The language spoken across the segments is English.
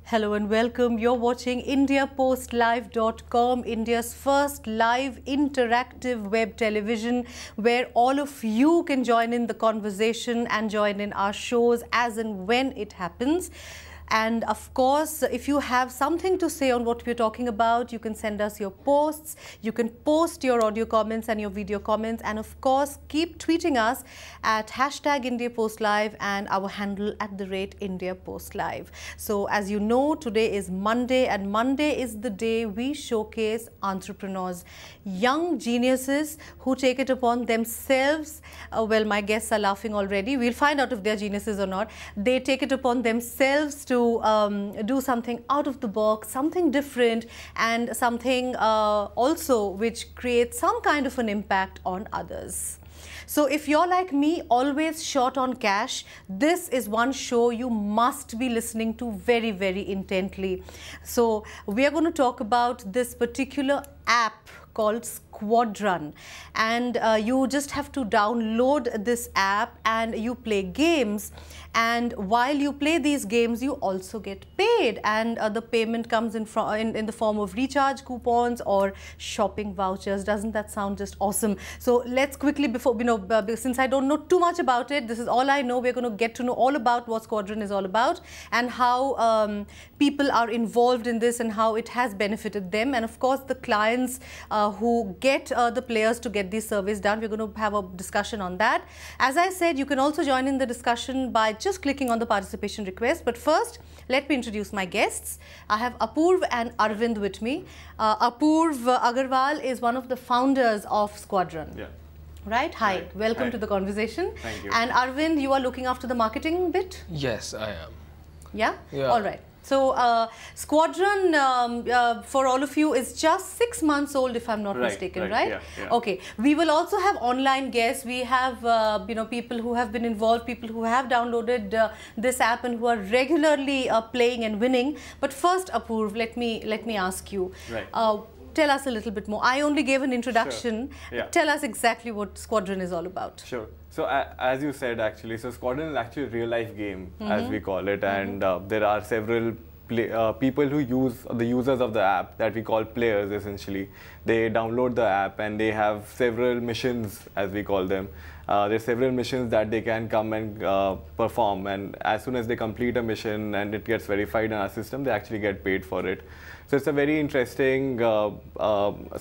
Hello and welcome. You're watching IndiaPostLive.com, India's first live interactive web television where all of you can join in the conversation and join in our shows as and when it happens. And of course, if you have something to say on what we're talking about, you can send us your posts, you can post your audio comments and your video comments, and of course, keep tweeting us at #IndiaPostLive and our handle @IndiaPostLive. So as you know, today is Monday, and Monday is the day we showcase entrepreneurs, young geniuses who take it upon themselves. Well, my guests are laughing already. We'll find out if they're geniuses or not. They take it upon themselves to do something out of the box, something different, and something also which creates some kind of an impact on others. So if you're like me, always short on cash, this is one show you must be listening to very, very intently. So we are going to talk about this particular app called Squadron, and you just have to download this app and you play games, and while you play these games you also get paid, and the payment comes in the form of recharge coupons or shopping vouchers. Doesn't that sound just awesome? So let's quickly, before since I don't know too much about it, this is all I know. We're going to get to know all about what Squadron is all about and how people are involved in this and how it has benefited them, and of course the clients who get the players to get these surveys done. We're going to have a discussion on that. As I said, you can also join in the discussion by just clicking on the participation request. But first, let me introduce my guests. I have Apurv and Arvind with me. Apurv Agarwal is one of the founders of Squadron. Yeah. Right? Hi. Right. Welcome Hi. to the conversation. Thank you. And Arvind, you are looking after the marketing bit? Yes, I am. Yeah? Yeah. All right. So, Squadron, for all of you, is just 6 months old, if I'm not mistaken, right? Yeah, yeah. Okay. We will also have online guests. We have, people who have been involved, people who have downloaded this app and who are regularly playing and winning. But first, Apurv, let me ask you. Right. Tell us a little bit more. I only gave an introduction. Sure. Yeah. Tell us exactly what Squadron is all about. Sure. So as you said, actually, so Squadron is actually a real life game, as we call it, and there are several people who use, the users of the app that we call players essentially. They download the app and they have several missions, as we call them. There's several missions that they can come and perform, and as soon as they complete a mission and it gets verified in our system, they actually get paid for it. So it's a very interesting, so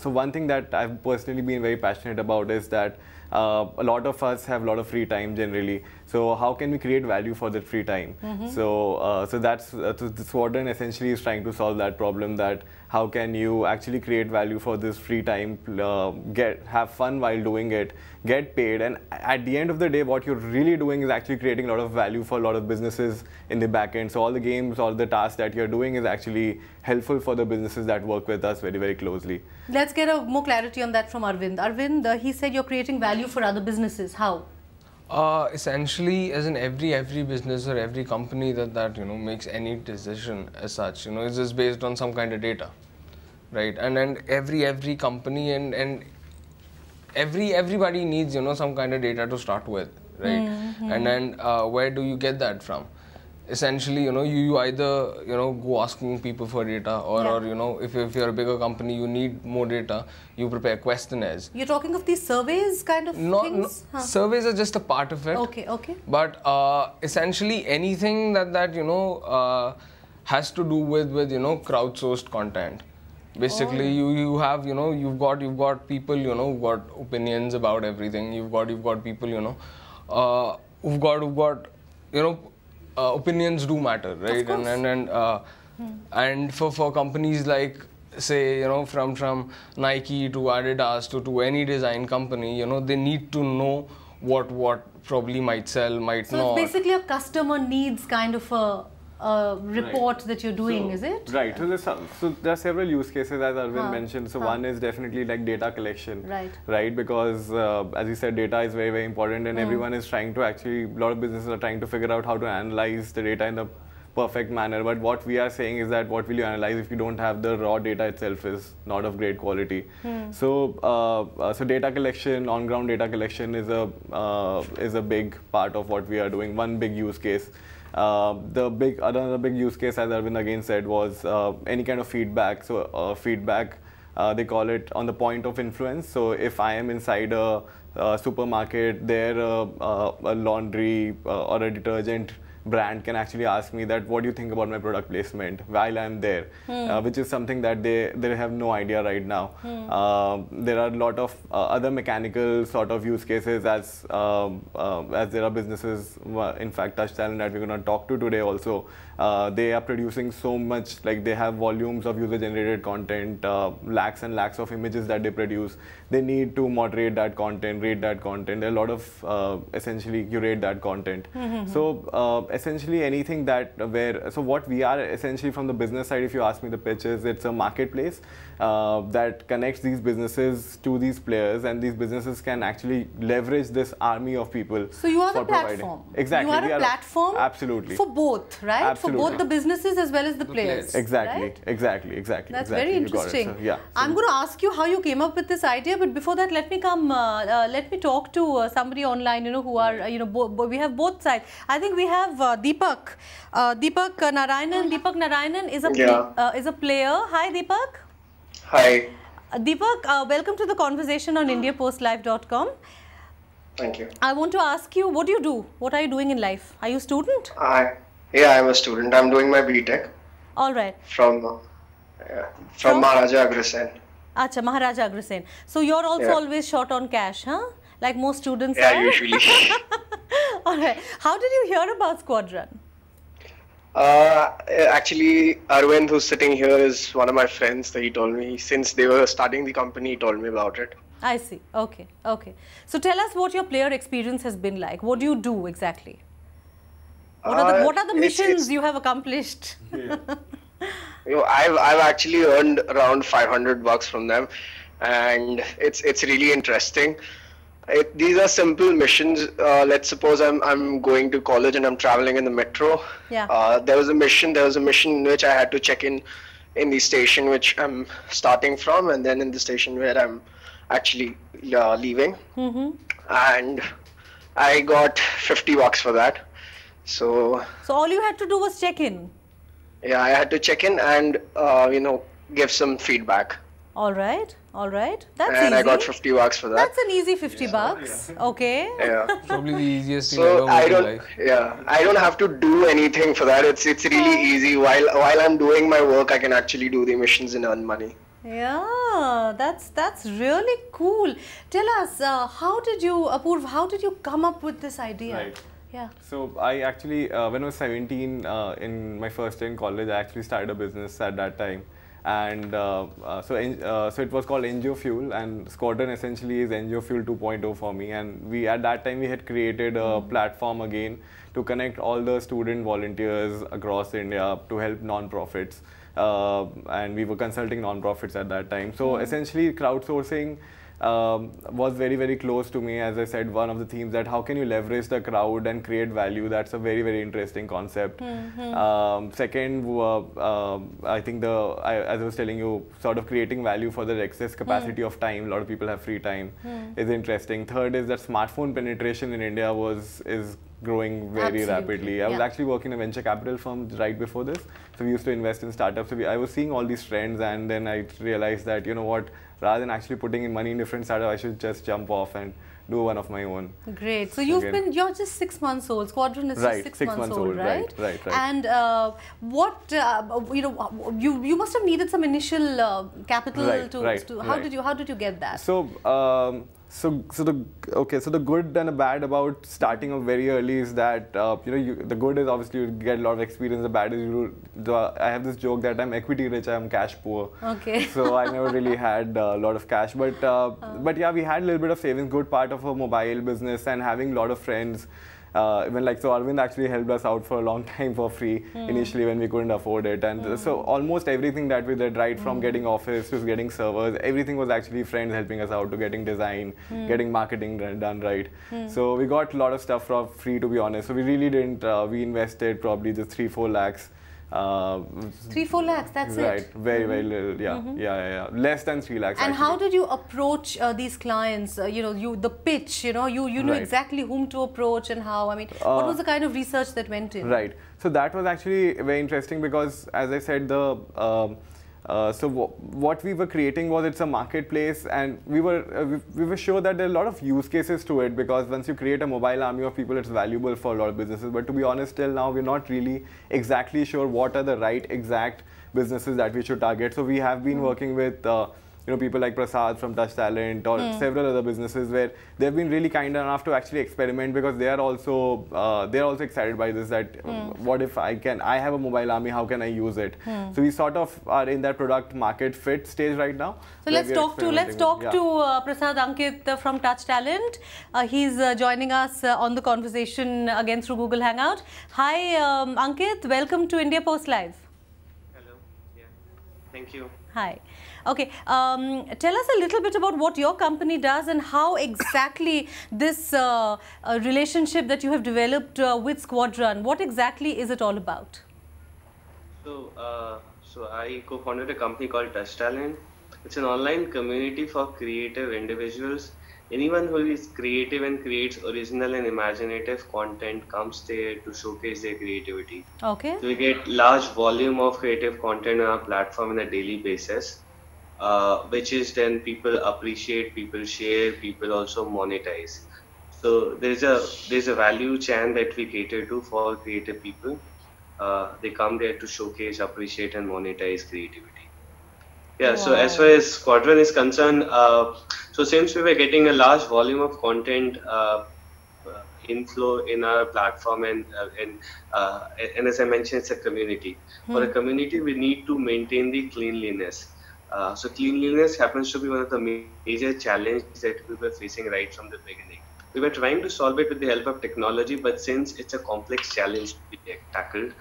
one thing that I've personally been very passionate about is that a lot of us have a lot of free time generally. So how can we create value for that free time? So that's the Squadron essentially is trying to solve that problem, that how can you actually create value for this free time, have fun while doing it, get paid, and at the end of the day what you're really doing is actually creating a lot of value for a lot of businesses in the back end. So all the games, all the tasks that you're doing is actually helpful for the businesses that work with us very, very closely. Let's get more clarity on that from Arvind. Arvind, he said you're creating value for other businesses. How? Essentially, as in every business or every company that makes any decision as such, is just based on some kind of data, right? And every company and everybody needs some kind of data to start with, right? And then where do you get that from? Essentially, you either go asking people for data, or if you're a bigger company, you need more data, you prepare questionnaires. You're talking of these surveys kind of things? No, surveys are just a part of it. Okay. But essentially anything that has to do with crowdsourced content. Basically, you've got people who've got opinions about everything. You've got people who've got opinions do matter, right? Of course. And for companies like, say, from Nike to Adidas to any design company, they need to know what probably might sell, might not. So it's basically a customer needs kind of a report that you're doing, is it? Right. So there are several use cases, as Arvind mentioned. So one is definitely like data collection. Right. Because as you said, data is very, very important, and everyone is trying to actually, a lot of businesses are trying to figure out how to analyze the data in a perfect manner. But what we are saying is that what will you analyze if you don't have the raw data itself is not of great quality. So data collection, on-ground data collection is a big part of what we are doing. One big use case. Another big use case, as Arvind again said, was any kind of feedback. So feedback, they call it on the point of influence. So if I am inside a supermarket, there a laundry or a detergent brand can actually ask me that, what do you think about my product placement while I'm there, which is something that they have no idea right now. There are a lot of other mechanical sort of use cases, as there are businesses, in fact Touch Talent, that we're going to talk to today also. They are producing so much, like they have volumes of user generated content, lakhs and lakhs of images that they produce. They need to moderate that content, rate that content. There are a lot of essentially curate that content. So essentially anything that so what we are essentially from the business side, if you ask me, the pitch is, it's a marketplace that connects these businesses to these players, and these businesses can actually leverage this army of people. So you are the platform. Exactly. You are a platform. Absolutely. For both, right? Absolutely. For both the businesses as well as the players. Exactly. Right? Exactly. That's very interesting. So, yeah. I'm going to ask you how you came up with this idea, but before that, let me talk to somebody online, who are, we have both sides. I think we have Deepak. Deepak Narayanan. Deepak Narayanan is a player. Hi, Deepak. Hi. Deepak, welcome to the conversation on IndiaPostLive.com. Thank you. I want to ask you, what do you do? What are you doing in life? Are you a student? Yeah, I'm a student. I'm doing my BTech. All right. From Maharaja Agrasen. Acha, Maharaja Agrasen. So you're also always short on cash, huh? Like most students are? Yeah, usually. All right. How did you hear about Squadron? Actually, Arvind, who's sitting here, is one of my friends. He told me, since they were starting the company, he told me about it. I see. Okay. So tell us what your player experience has been like. What do you do exactly? What are the missions you have accomplished? I've actually earned around $500 from them, and it's really interesting. These are simple missions. Let's suppose I'm going to college and I'm traveling in the metro. Yeah. There was a mission in which I had to check in the station which I'm starting from, and then in the station where I'm actually leaving. And I got $50 for that. So all you had to do was check in. Yeah, I had to check in and give some feedback. All right. That's and easy. I got $50 for that. That's an easy $50. Yeah. Okay. Yeah. Probably the easiest thing so ever in life. Yeah, I don't have to do anything for that. It's really easy. While I'm doing my work, I can actually do the missions and earn money. Yeah, that's really cool. Tell us, Apurv, how did you come up with this idea? Right. Yeah. So I actually, when I was 17, in my first year in college, I actually started a business at that time. And so it was called NGO Fuel, and Squadron essentially is NGO Fuel 2.0 for me. And at that time we had created a platform again to connect all the student volunteers across India to help non-profits. And we were consulting non-profits at that time. So essentially crowdsourcing was very, very close to me. As I said, one of the themes that how can you leverage the crowd and create value, that's a very, very interesting concept. Second, I think as I was telling you, sort of creating value for the excess capacity of time. A lot of people have free time is interesting. Third is that smartphone penetration in India is growing very rapidly. I was actually working in a venture capital firm right before this. So we used to invest in startups. So I was seeing all these trends, and then I realized that, you know what, rather than actually putting in money in different startups, I should just jump off and do one of my own. Great. So you're just 6 months old. Squadron is just 6 months old, right? Right. And you must have needed some initial capital how did you get that? So the good and the bad about starting off very early is that the good is obviously you get a lot of experience. The bad is I have this joke that I'm equity rich, I'm cash poor. Okay. So I never really had a lot of cash, but yeah, we had a little bit of savings. Good part of a mobile business and having a lot of friends. So Arvind actually helped us out for a long time for free initially when we couldn't afford it, and so almost everything that we did, right from getting office to getting servers, everything was actually friends helping us out to getting design, getting marketing done right. So we got a lot of stuff for free, to be honest. So we really didn't. We invested probably just 3-4 lakhs 3-4 lakhs, that's it. Right, very little, yeah. Less than 3 lakhs. And actually. how did you approach these clients? The pitch. You knew Right. exactly whom to approach and how. I mean, what was the kind of research that went in? Right. So that was actually very interesting because, as I said, what we were creating was it's a marketplace, and we were sure that there are a lot of use cases to it, because once you create a mobile army of people, it's valuable for a lot of businesses. But to be honest, till now we're not really exactly sure what are the right exact businesses that we should target. So we have been working with people like Prasad from Touch Talent or several other businesses where they've been really kind enough to actually experiment, because they are also excited by this, that what if I have a mobile army, how can I use it? So we sort of are in that product market fit stage right now. So let's talk to Prasad Ankit from Touch Talent. He's joining us on the conversation again through Google Hangout. Hi Ankit, welcome to India Post Live. Hello, yeah, thank you. Hi. Okay, tell us a little bit about what your company does and how exactly this relationship that you have developed with Squadron, what exactly is it all about? So I co-founded a company called Touch Talent. It's an online community for creative individuals. Anyone who is creative and creates original and imaginative content comes there to showcase their creativity. Okay. So we get large volume of creative content on our platform on a daily basis. Which is then people appreciate, people share, people also monetize. So there's a value chain that we cater to for creative people. They come there to showcase, appreciate, and monetize creativity. Yeah. Wow. So as far as Squadron is concerned, so since we were getting a large volume of content inflow in our platform, and as I mentioned, it's a community. For a community, we need to maintain the cleanliness. So cleanliness happens to be one of the major challenges that we were facing right from the beginning. We were trying to solve it with the help of technology, but since it's a complex challenge to be tackled,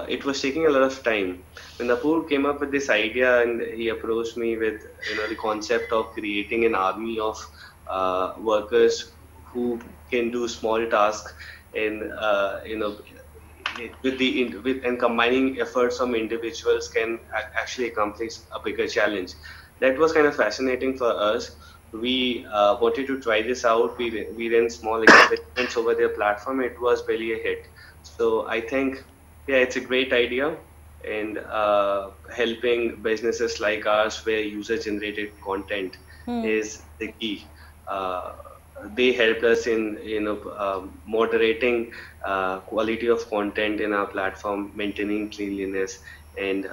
it was taking a lot of time. When Apoor came up with this idea and he approached me with the concept of creating an army of workers who can do small tasks and with combining efforts from individuals can actually accomplish a bigger challenge. That was kind of fascinating for us. We wanted to try this out. We ran small experiments over their platform. It was really a hit. So I think, yeah, it's a great idea, and helping businesses like ours where user-generated content is the key. They helped us in moderating quality of content in our platform, maintaining cleanliness, and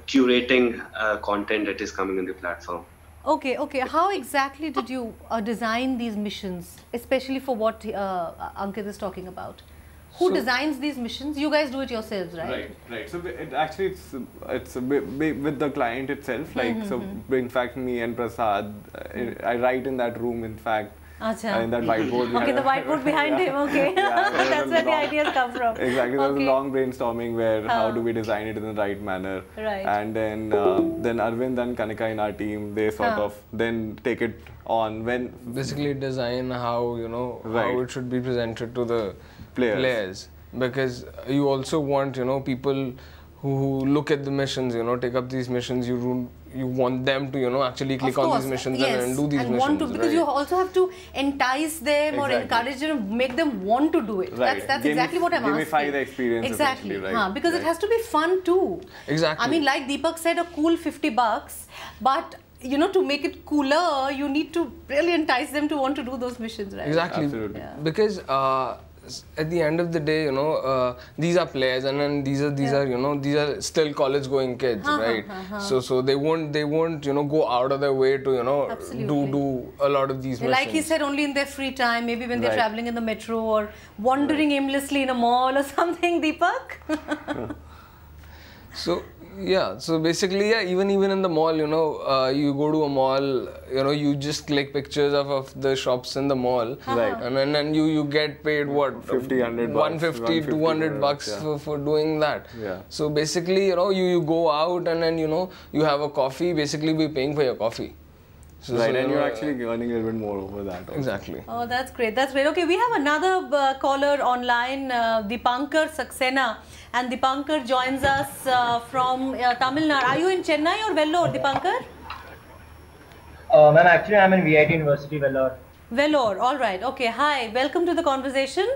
curating content that is coming on the platform. Okay. How exactly did you design these missions, especially for what Ankit is talking about? Who designs these missions? You guys do it yourselves, right? Right. So it's with the client itself. In fact, me and Prasad, I write in that room. In fact, in that whiteboard. Okay, the whiteboard behind him. Okay, that's where the ideas come from. Exactly. There was a long brainstorming where how do we design it in the right manner. Right. And then Arvind and Kanika in our team, they sort of then take it on when basically design how how it should be presented to the players, because you also want people who look at the missions, take up these missions. You want them to actually click on these missions and do these missions, because you also have to entice them or encourage them, make them want to do it. Right. That's exactly what I'm asking. Gamify the experience. Exactly, right? Because it has to be fun too. Exactly. I mean, like Deepak said, a cool $50, but to make it cooler, you need to really entice them to want to do those missions, right? Exactly. Absolutely. Yeah. Because at the end of the day, these are players, and then these are still college-going kids, right? So they won't go out of their way to do a lot of these missions. Like he said, only in their free time, maybe when they're traveling in the metro or wandering aimlessly in a mall or something. Deepak. So basically, even in the mall, you go to a mall, you just click pictures of the shops in the mall, right? And then you get paid what, 50, 100 150, 200 bucks for doing that. Yeah. So basically, you go out and then you have a coffee. Basically, we're paying for your coffee. So, right, so, and you you're know, actually earning a little bit more over that. Also. Exactly. Oh, that's great. That's great. Okay, we have another caller online, Dipankar Saxena. And Dipankar joins us from Tamil Nadu. Are you in Chennai or Vellore, Dipankar? Ma'am, actually, I'm in VIT University, Vellore. Vellore. All right. Okay. Hi. Welcome to the conversation.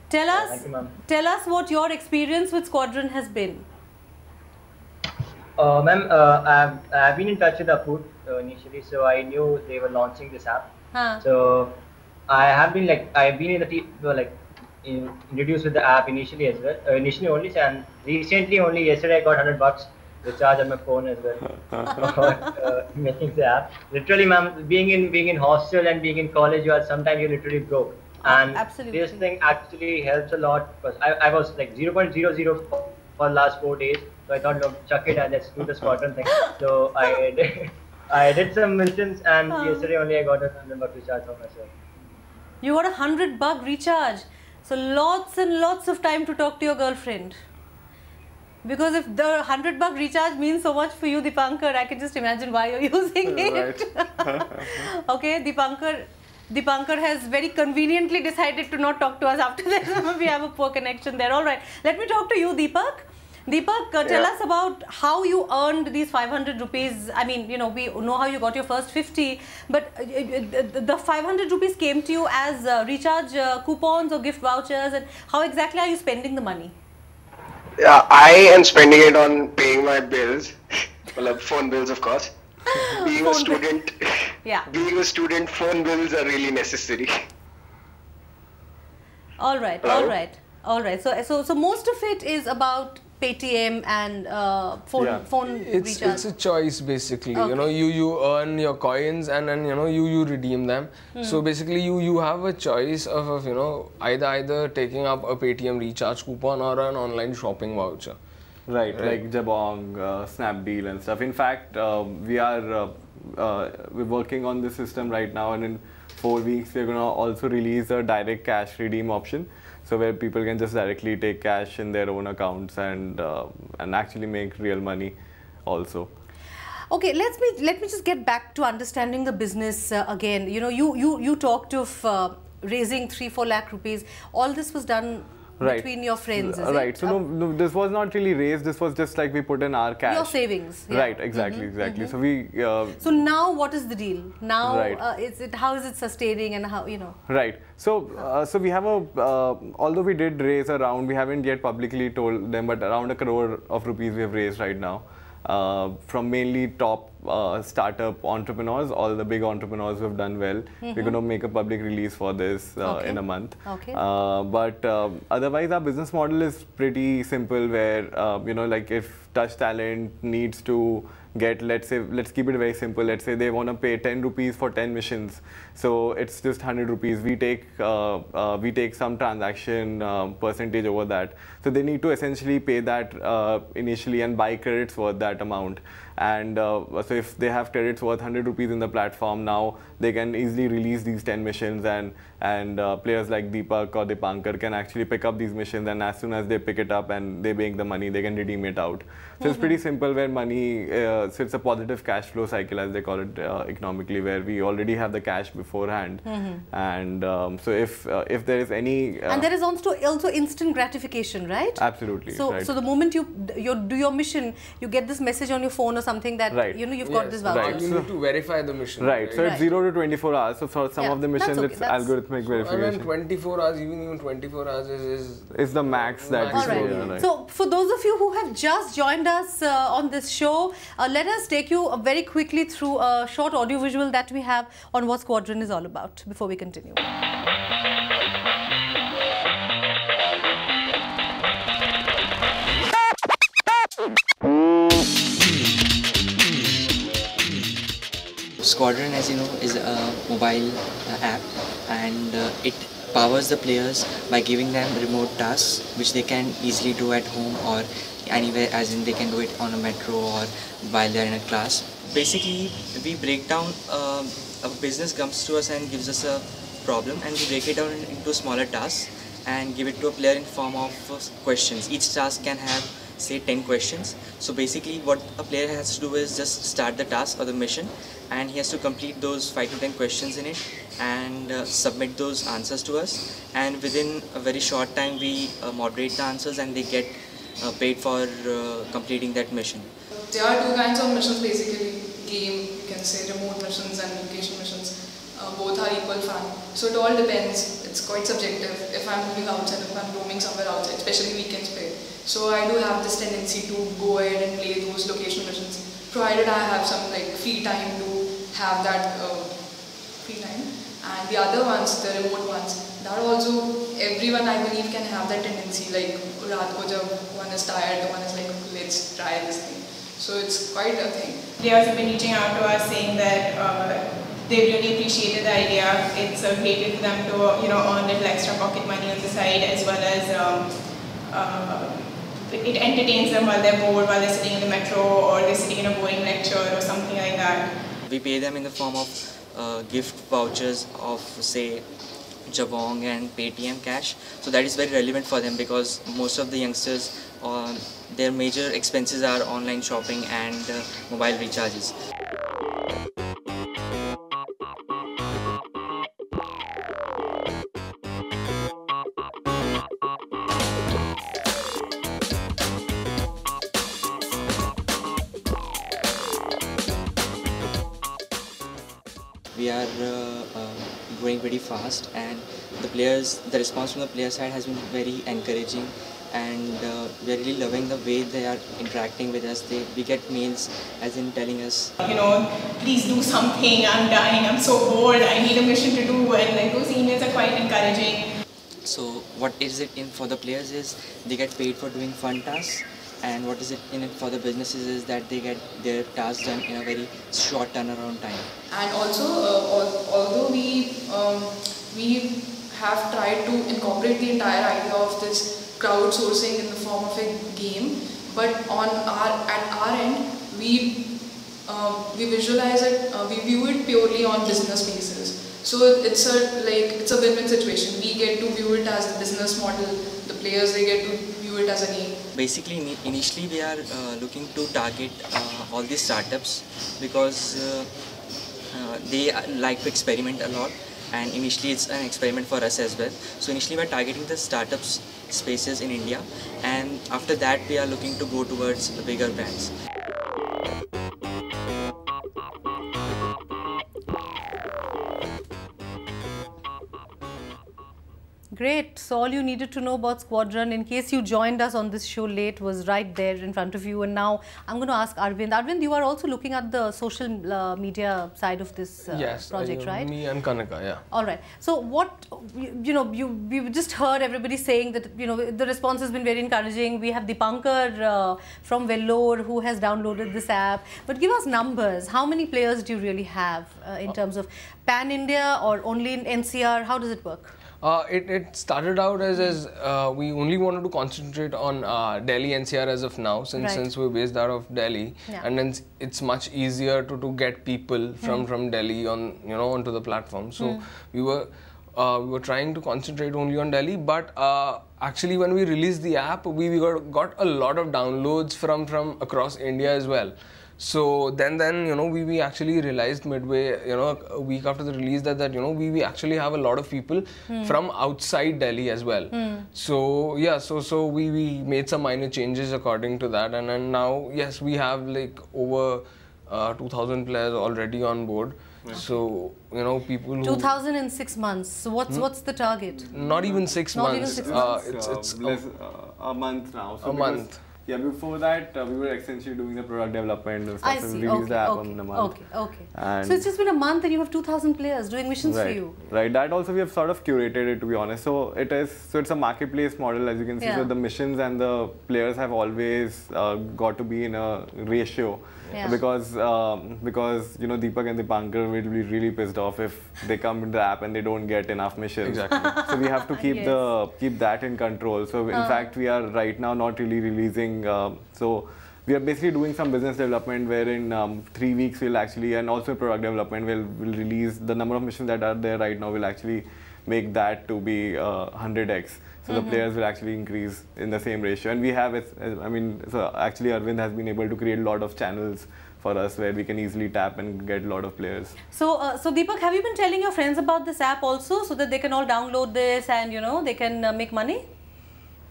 Tell us, Thank you, ma'am. tell us what your experience with Squadron has been. Ma'am, I've been in touch with Aput initially, so I knew they were launching this app. Huh. So I've been in the introduced with the app initially as well. Initially only, and recently only yesterday I got $100 recharge on my phone as well for making the app. Literally, ma'am, being in hostel and being in college, sometimes you're literally broke. And Absolutely. this thing actually helps a lot because I was like 0.00 for the last 4 days. So I thought, look, chuck it and let's do the Squadron thing. So I did some missions and yesterday only I got $100 recharge for myself. You got $100 recharge. So lots and lots of time to talk to your girlfriend. Because if the $100 recharge means so much for you, Dipankar, I can just imagine why you're using it. Okay, Dipankar has very conveniently decided to not talk to us after this. We have a poor connection there. All right, let me talk to you, Deepak. Deepak, tell us about how you earned these 500 rupees. I mean, you know, we know how you got your first 50, but the 500 rupees came to you as recharge coupons or gift vouchers, and how exactly are you spending the money? Yeah, I am spending it on paying my bills, well, phone bills, of course. Being a student, phone bills are really necessary. All right, all right, all right. So most of it is about Paytm and phone recharge. It's a choice basically. Okay. You know, you earn your coins and then you know you redeem them. So basically you have a choice of you know either taking up a Paytm recharge coupon or an online shopping voucher. Right, like Jabong, Snapdeal and stuff. In fact, we're working on this system right now, and in 4 weeks we're gonna also release a direct cash redeem option. So where people can just directly take cash in their own accounts and actually make real money also. Okay, let me just get back to understanding the business again. You know, you talked of raising 3-4 lakh rupees. All this was done between your friends, is right. it? So no, this was not really raised. This was just like we put in our cash. Your savings. Yeah. Right. Exactly. So we. So now, what is the deal? Now, Right. how is it sustaining, and how, you know? Right. So so we have although we did raise around, we haven't yet publicly told them, but around 1 crore of rupees we have raised right now. From mainly top startup entrepreneurs, all the big entrepreneurs who have done well. We're going to make a public release for this in a month. Okay. But otherwise, our business model is pretty simple. Where you know, like if Touch Talent needs to get, let's keep it very simple. Let's say they want to pay 10 rupees for 10 missions, so it's just 100 rupees. We take some transaction percentage over that. So they need to essentially pay that initially and buy credits worth that amount. And so if they have credits worth 100 rupees in the platform, now they can easily release these 10 missions, and players like Deepak or Dipankar can actually pick up these missions, and as soon as they pick it up and they make the money, they can redeem it out. So it's pretty simple, where money, so it's a positive cash flow cycle, as they call it economically, where we already have the cash beforehand. And so if there is any... and there is also instant gratification, right? Absolutely. So, right. so the moment you do your mission, you get this message on your phone or something that you know you've got this voucher. Right. You need to verify the mission. Right. So it's 0 to 24 hours. So for some of the missions, that's okay. it's algorithmic verification. And then 24 hours, even 24 hours is the max that All right. So for those of you who have just joined us on this show, let us take you very quickly through a short audio visual that we have on what Squadron is all about before we continue. Squadron, as you know, is a mobile app, and it powers the players by giving them remote tasks which they can easily do at home or anywhere, as in they can do it on a metro or while they're in a class. Basically, we break down, a business comes to us and gives us a problem, and we break it down into smaller tasks and give it to a player in form of questions. Each task can have say 10 questions. So basically what a player has to do is just start the task or the mission, and he has to complete those 5 to 10 questions in it and submit those answers to us, and within a very short time we moderate the answers and they get paid for completing that mission. There are two kinds of missions basically, game, you can say remote missions and location missions. Both are equal fun. So it all depends, it's quite subjective. If I'm moving outside, if I'm roaming somewhere outside, especially weekends play. So I do have this tendency to go ahead and play those location missions, provided I have some like free time to have that free time. And the other ones, the remote ones, that also everyone I believe can have that tendency, like raat ko jab one is tired, the one is like, let's try this thing. So it's quite a thing. Players have been reaching out to us saying that they really appreciated the idea. It's a great way for them to earn a little extra pocket money on the side, as well as it entertains them while they're bored, while they're sitting in the metro or they're sitting in a boring lecture or something like that. We pay them in the form of gift vouchers of say Jabong and Paytm cash. So that is very relevant for them because most of the youngsters, their major expenses are online shopping and mobile recharges. We are growing pretty fast, and the response from the player side has been very encouraging, and we are really loving the way they are interacting with us. We get mails as in telling us, please do something, I'm dying, I'm so bored, I need a mission to do, and like those emails are quite encouraging. So what is it in for the players is they get paid for doing fun tasks, and what is it in it for the businesses is that they get their tasks done in a very short turnaround time. And also, although we have tried to incorporate the entire idea of this crowdsourcing in the form of a game, but at our end, we visualize it, we view it purely on business basis. So it's a win-win situation. We get to view it as the business model. The players, they get to view it as a game. Basically, initially we are looking to target all these startups because they like to experiment a lot, and initially it's an experiment for us as well. So initially we are targeting the startups spaces in India, and after that we are looking to go towards the bigger brands. Great. So all you needed to know about Squadron, in case you joined us on this show late, was right there in front of you. And now I'm going to ask Arvind. Arvind, you are also looking at the social media side of this project, right? Me and Kanika, yeah. All right. So what, we just heard everybody saying that, the response has been very encouraging. We have Dipankar from Vellore who has downloaded this app. But give us numbers. How many players do you really have in terms of pan-India or only in NCR? How does it work? It started out as we only wanted to concentrate on Delhi NCR as of now, since we're based out of Delhi, and then it's much easier to get people from Delhi onto the platform. So we were trying to concentrate only on Delhi, but actually when we released the app, we got a lot of downloads from across India as well. So then we actually realized midway, a week after the release that we actually have a lot of people from outside Delhi as well. So yeah, so we made some minor changes according to that, and then now yes, we have like over 2,000 players already on board. Yeah. So people who 2,000 in 6 months. So what's the target? Not even 6 months. Even 6 months. It's a month now. So a month. Yeah, before that we were essentially doing the product development and stuff. I see. So we released the app on the month. Okay. And so it's just been a month and you have 2,000 players doing missions for you. Right. That also we have sort of curated it, to be honest. So it's a marketplace model, as you can see. So the missions and the players have always got to be in a ratio. Yeah. Because Deepak and Dipankar will be really pissed off if they come into the app and they don't get enough missions. Exactly. So we have to keep that in control. So in fact we are right now not really releasing. So we are basically doing some business development where in 3 weeks we'll actually, and also product development, we'll release the number of missions that are there right now. We'll actually make that to be 100x. So the players will actually increase in the same ratio. And we have, so actually Arvind has been able to create a lot of channels for us where we can easily tap and get a lot of players. So, so Deepak, have you been telling your friends about this app also so that they can all download this and, you know, they can make money?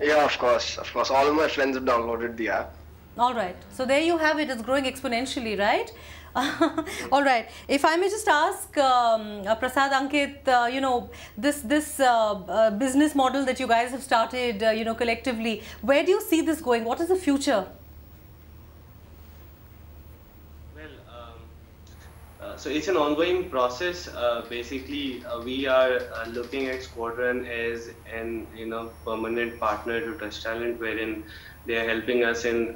Yeah, of course. Of course. All of my friends have downloaded the app. All right. So there you have it. It's growing exponentially, right? All right. If I may just ask Prasad, Ankit, you know, this business model that you guys have started, you know, collectively, where do you see this going? What is the future? So it's an ongoing process. Basically, we are looking at Squadron as an permanent partner to Touch Talent, wherein they are helping us in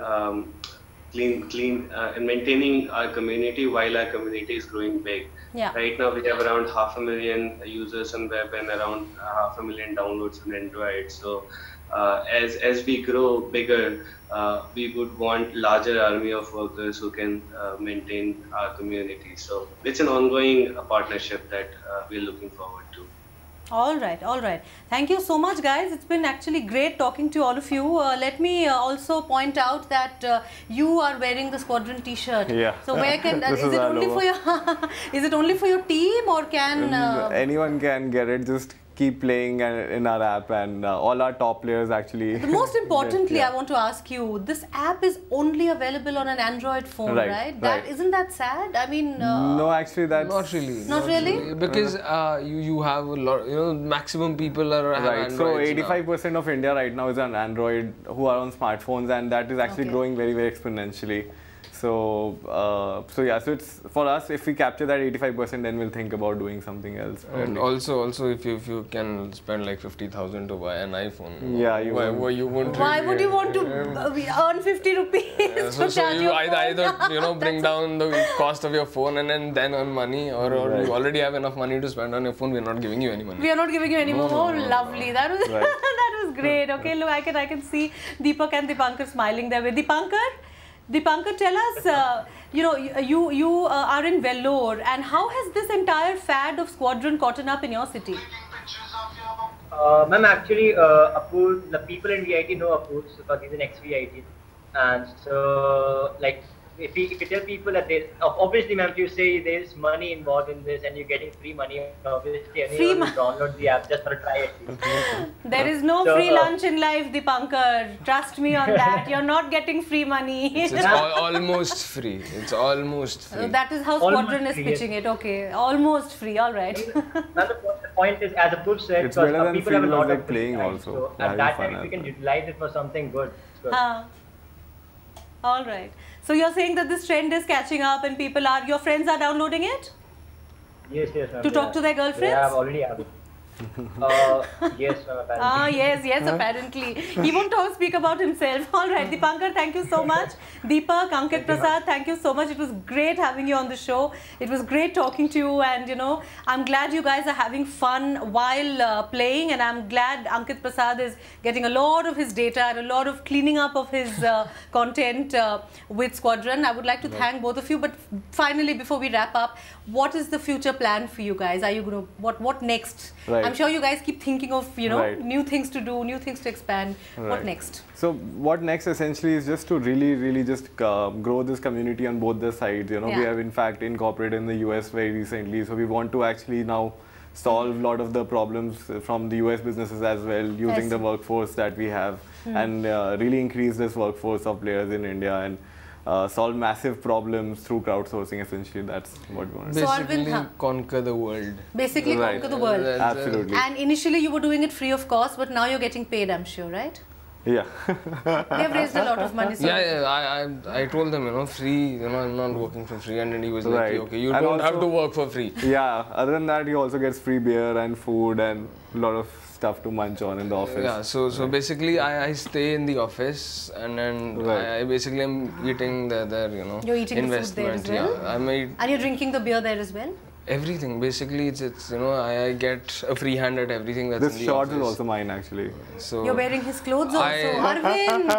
in maintaining our community while our community is growing big. Yeah. Right now we have around 500,000 users on web and around 500,000 downloads on Android. So as we grow bigger, we would want larger army of workers who can maintain our community. So it's an ongoing partnership that we're looking forward to. All right, all right. Thank you so much, guys. It's been actually great talking to all of you. Let me also point out that you are wearing the Squadron T-shirt. Yeah. So where can is it only for your is it only for your team, or can anyone can get it? Just keep playing in our app, and all our top players actually. The most importantly, I want to ask you: this app is only available on an Android phone, right? That isn't that sad? I mean, no, actually, that's not really. Not really, because you have a lot. You know, maximum people are have right. So Androids 85% of India right now is on Android, who are on smartphones, and that is actually growing very, very exponentially. So, so it's for us. If we capture that 85%, then we'll think about doing something else. And also, if you can spend like 50,000 to buy an iPhone, yeah, why won't? Why would you want to earn 50 rupees? So you either bring down the cost of your phone and then earn money, or you already have enough money to spend on your phone. We're not giving you any money. We are not giving you any more. No, lovely. That was that was great. Okay, look, I can see Deepak and Dipankar smiling there. With Dipankar, tell us, you are in Vellore, and how has this entire fad of Squadron caught up in your city? Ma'am, actually, Apur, the people in VIT know Apur because he's an ex-VIT, and so like if you tell people that obviously, ma'am, if you say there's money involved in this and you're getting free money, obviously anyone will download the app just for a try at least. There is no free lunch in life, Dipankar. Trust me on that. You're not getting free money. It's almost free. It's almost free. That is how Squadron is pitching it. Okay, almost free. All right. The point is, as Apur said, because people have a lot of playing time, also. So at that time, if we can utilize it for something good. All right. So you're saying that this trend is catching up and your friends are downloading it? Yes, to talk to their girlfriends? They have already have it. Yes, apparently. Yes, apparently. He won't speak about himself. All right, Dipankar, thank you so much. Deepak, Ankit, Prasad, thank you so much. It was great having you on the show. It was great talking to you, and I'm glad you guys are having fun while playing, and I'm glad Ankit Prasad is getting a lot of his data and a lot of cleaning up of his content with Squadron. I would like to thank both of you, but finally, before we wrap up, what is the future plan for you guys? Are you going to, what next? Right. I'm sure you guys keep thinking of, new things to do, new things to expand. Right. What next? So what next essentially is just to really just grow this community on both the sides. We have in fact incorporated in the US very recently. So we want to actually now solve a lot of the problems from the US businesses as well, using the workforce that we have and really increase this workforce of players in India and solve massive problems through crowdsourcing. Essentially, that's what we want to do. Basically, conquer the world. Basically, conquer the world. Absolutely. And initially, you were doing it free of cost, but now you're getting paid, I'm sure, right? Yeah. They've raised a lot of money. So I told them, free, I'm not working for free, and then he was like, okay, you don't have to work for free. Yeah, other than that, he also gets free beer and food and a lot of stuff to munch on in the office. Yeah, so basically I stay in the office, and then I basically am eating their You're eating investment. The food there as well? Yeah, and you're drinking the beer there as well? Everything. Basically, it's you know, I get a free hand at everything that's This in the shot office. is also mine, actually. So You're wearing his clothes also, Arvind.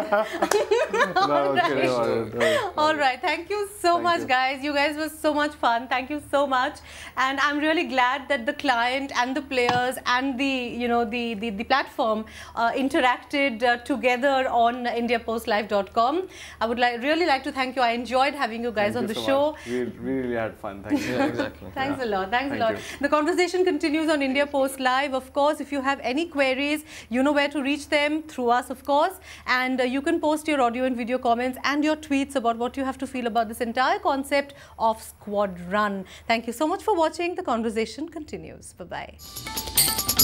All right. Thank you so much, guys. You guys were so much fun. Thank you so much. And I'm really glad that the client and the players and the platform interacted together on IndiaPostLive.com. I would really like to thank you. I enjoyed having you guys on the show. We really had fun. Thank you. yeah, exactly. Thanks a lot. Thanks a lot. You. The conversation continues on India Post Live. Of course, if you have any queries, you know where to reach them, through us, of course. And you can post your audio and video comments and your tweets about what you have to feel about this entire concept of Squad Run. Thank you so much for watching. The conversation continues. Bye-bye.